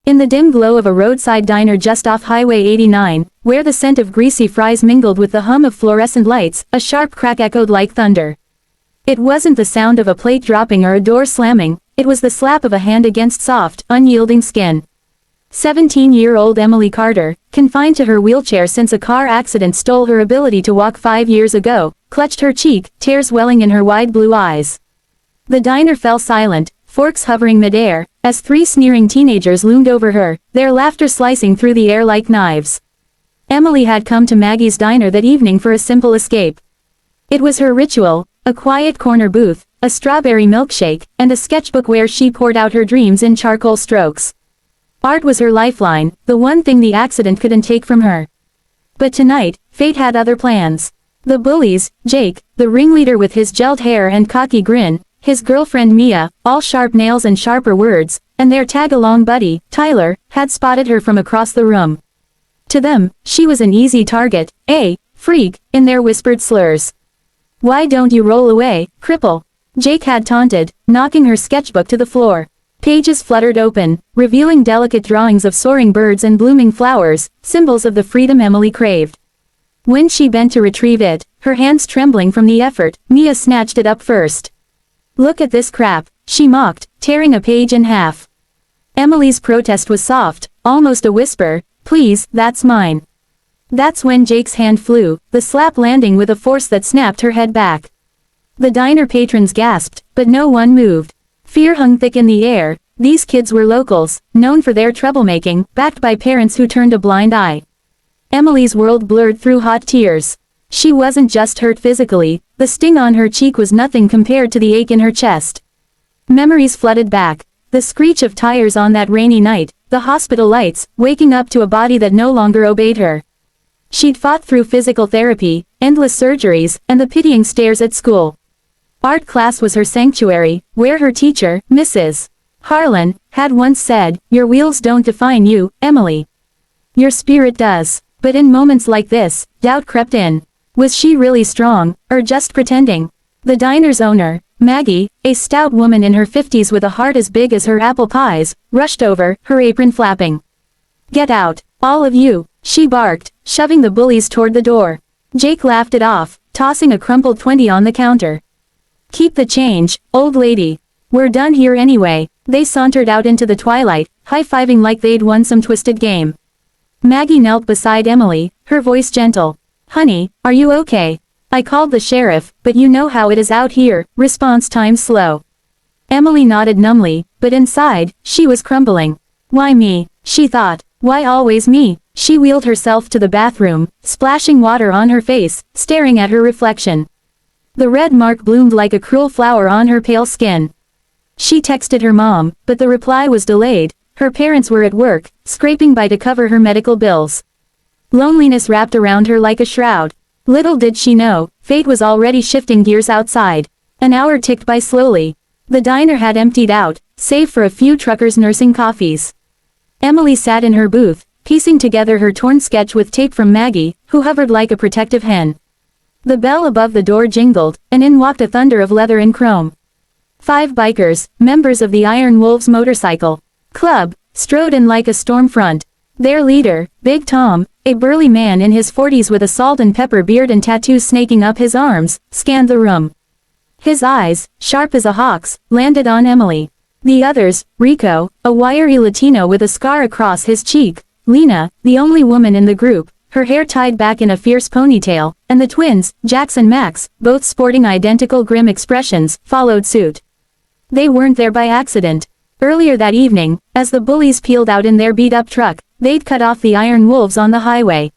In the dim glow of a roadside diner just off Highway 89, where the scent of greasy fries mingled with the hum of fluorescent lights, a sharp crack echoed like thunder. It wasn't the sound of a plate dropping or a door slamming, it was the slap of a hand against soft, unyielding skin. 17-year-old Emily Carter, confined to her wheelchair since a car accident stole her ability to walk 5 years ago, clutched her cheek, tears welling in her wide blue eyes. The diner fell silent, forks hovering midair, as 3 sneering teenagers loomed over her, their laughter slicing through the air like knives. Emily had come to Maggie's diner that evening for a simple escape. It was her ritual, a quiet corner booth, a strawberry milkshake, and a sketchbook where she poured out her dreams in charcoal strokes. Art was her lifeline, the one thing the accident couldn't take from her. But tonight, fate had other plans. The bullies, Jake, the ringleader with his gelled hair and cocky grin, his girlfriend Mia, all sharp nails and sharper words, and their tag-along buddy, Tyler, had spotted her from across the room. To them, she was an easy target, a freak, in their whispered slurs. "Why don't you roll away, cripple?" Jake had taunted, knocking her sketchbook to the floor. Pages fluttered open, revealing delicate drawings of soaring birds and blooming flowers, symbols of the freedom Emily craved. When she bent to retrieve it, her hands trembling from the effort, Mia snatched it up first. "Look at this crap," she mocked, tearing a page in half. Emily's protest was soft, almost a whisper, "Please, that's mine." That's when Jake's hand flew, the slap landing with a force that snapped her head back. The diner patrons gasped, but no one moved. Fear hung thick in the air. These kids were locals, known for their troublemaking, backed by parents who turned a blind eye. Emily's world blurred through hot tears. She wasn't just hurt physically, the sting on her cheek was nothing compared to the ache in her chest. Memories flooded back. The screech of tires on that rainy night, the hospital lights, waking up to a body that no longer obeyed her. She'd fought through physical therapy, endless surgeries, and the pitying stares at school. Art class was her sanctuary, where her teacher, Mrs. Harlan, had once said, "Your wheels don't define you, Emily. Your spirit does." But in moments like this, doubt crept in. Was she really strong, or just pretending? The diner's owner, Maggie, a stout woman in her 50s with a heart as big as her apple pies, rushed over, her apron flapping. "Get out, all of you," she barked, shoving the bullies toward the door. Jake laughed it off, tossing a crumpled 20 on the counter. "Keep the change, old lady. We're done here anyway." They sauntered out into the twilight, high-fiving like they'd won some twisted game. Maggie knelt beside Emily, her voice gentle. "Honey, are you okay? I called the sheriff, but you know how it is out here." Response time slow. Emily nodded numbly, but inside, she was crumbling. "Why me?" she thought. "Why always me?" She wheeled herself to the bathroom, splashing water on her face, staring at her reflection. The red mark bloomed like a cruel flower on her pale skin. She texted her mom, but the reply was delayed. Her parents were at work, scraping by to cover her medical bills. Loneliness wrapped around her like a shroud. Little did she know, fate was already shifting gears outside. An hour ticked by slowly. The diner had emptied out, save for a few truckers nursing coffees. Emily sat in her booth, piecing together her torn sketch with tape from Maggie, who hovered like a protective hen. The bell above the door jingled, and in walked a thunder of leather and chrome. 5 bikers, members of the Iron Wolves motorcycle club, strode in like a storm front. Their leader, Big Tom, a burly man in his 40s with a salt and pepper beard and tattoos snaking up his arms, scanned the room. His eyes, sharp as a hawk's, landed on Emily. The others, Rico, a wiry Latino with a scar across his cheek, Lena, the only woman in the group, her hair tied back in a fierce ponytail, and the twins, Jax and Max, both sporting identical grim expressions, followed suit. They weren't there by accident. Earlier that evening, as the bullies peeled out in their beat-up truck, they'd cut off the Iron Wolves on the highway.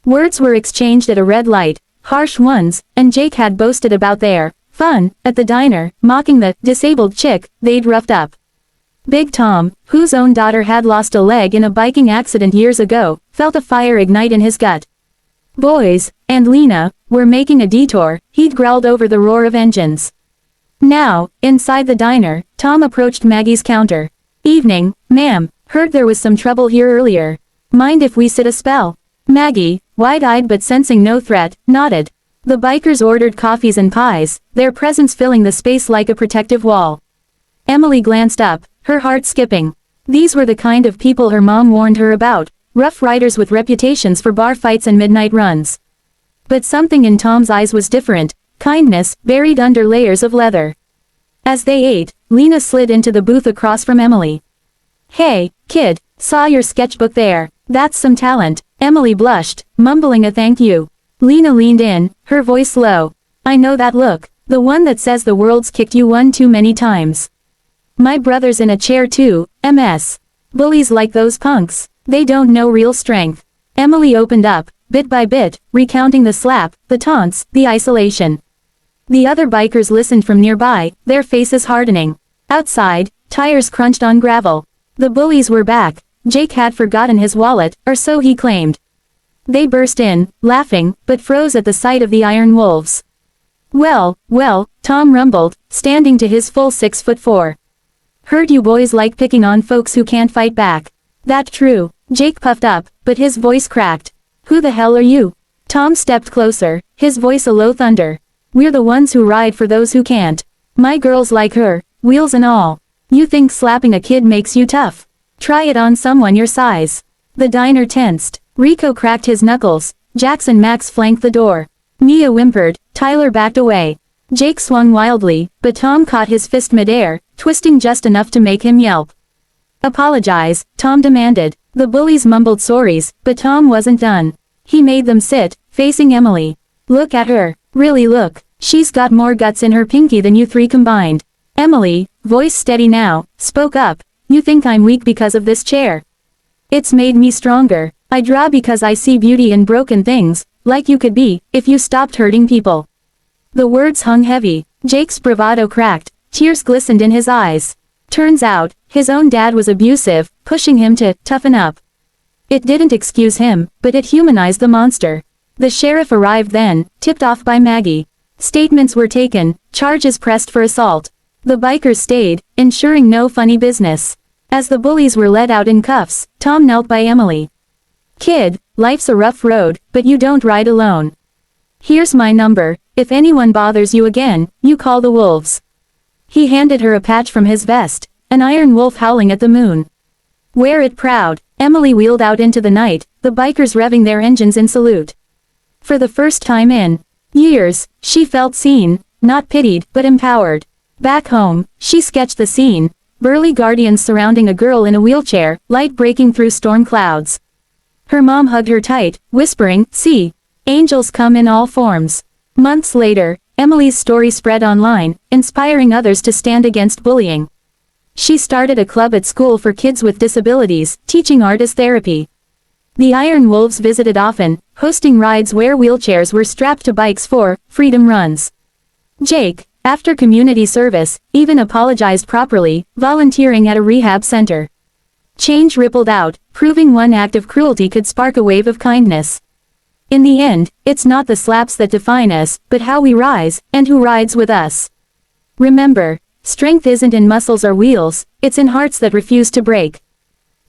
Words were exchanged at a red light, harsh ones, and Jake had boasted about their fun at the diner, mocking the disabled chick they'd roughed up. Big Tom, whose own daughter had lost a leg in a biking accident years ago, felt a fire ignite in his gut. Boys, and Lena, were making a detour, he'd growled over the roar of engines. Now, inside the diner, Tom approached Maggie's counter. "Evening, ma'am, heard there was some trouble here earlier. Mind if we sit a spell?" Maggie, wide-eyed but sensing no threat, nodded. The bikers ordered coffees and pies, their presence filling the space like a protective wall. Emily glanced up, her heart skipping. These were the kind of people her mom warned her about, rough riders with reputations for bar fights and midnight runs. But something in Tom's eyes was different, kindness, buried under layers of leather. As they ate, Lena slid into the booth across from Emily. "Hey, kid, saw your sketchbook there. That's some talent." Emily blushed, mumbling a thank you. Lena leaned in, her voice low. "I know that look, the one that says the world's kicked you one too many times. My brother's in a chair too, MS. Bullies like those punks. They don't know real strength." Emily opened up, bit by bit, recounting the slap, the taunts, the isolation. The other bikers listened from nearby, their faces hardening. Outside, tires crunched on gravel. The bullies were back. Jake had forgotten his wallet, or so he claimed. They burst in, laughing, but froze at the sight of the iron wolves. Well, Tom rumbled, standing to his full 6'4". "Heard you boys like picking on folks who can't fight back." "That true." Jake puffed up, but his voice cracked. "Who the hell are you?" Tom stepped closer, his voice a low thunder. "We're the ones who ride for those who can't. My girl's like her, wheels and all. You think slapping a kid makes you tough? Try it on someone your size." The diner tensed. Rico cracked his knuckles. Jax and Max flanked the door. Mia whimpered. Tyler backed away. Jake swung wildly, but Tom caught his fist midair, twisting just enough to make him yelp. "Apologize," Tom demanded. The bullies mumbled sorries, but Tom wasn't done. He made them sit, facing Emily. "Look at her. Really look. She's got more guts in her pinky than you three combined." Emily, voice steady now, spoke up. "You think I'm weak because of this chair? It's made me stronger. I draw because I see beauty in broken things, like you could be, if you stopped hurting people." The words hung heavy. Jake's bravado cracked, tears glistened in his eyes. Turns out, his own dad was abusive, pushing him to toughen up. It didn't excuse him, but it humanized the monster. The sheriff arrived then, tipped off by Maggie. Statements were taken, charges pressed for assault. The bikers stayed, ensuring no funny business. As the bullies were led out in cuffs, Tom knelt by Emily. "Kid, life's a rough road, but you don't ride alone. Here's my number. If anyone bothers you again, you call the wolves." He handed her a patch from his vest, an iron wolf howling at the moon. "Wear it proud." Emily wheeled out into the night, the bikers revving their engines in salute. For the first time in years, she felt seen, not pitied, but empowered. Back home, she sketched the scene, burly guardians surrounding a girl in a wheelchair, light breaking through storm clouds. Her mom hugged her tight, whispering, "See, angels come in all forms." Months later, Emily's story spread online, inspiring others to stand against bullying. She started a club at school for kids with disabilities, teaching art as therapy. The Iron Wolves visited often, hosting rides where wheelchairs were strapped to bikes for freedom runs. Jake, after community service, even apologized properly, volunteering at a rehab center. Change rippled out, proving one act of cruelty could spark a wave of kindness. In the end, it's not the slaps that define us, but how we rise, and who rides with us. Remember, strength isn't in muscles or wheels, it's in hearts that refuse to break.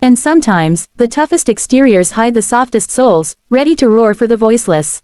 And sometimes, the toughest exteriors hide the softest souls, ready to roar for the voiceless.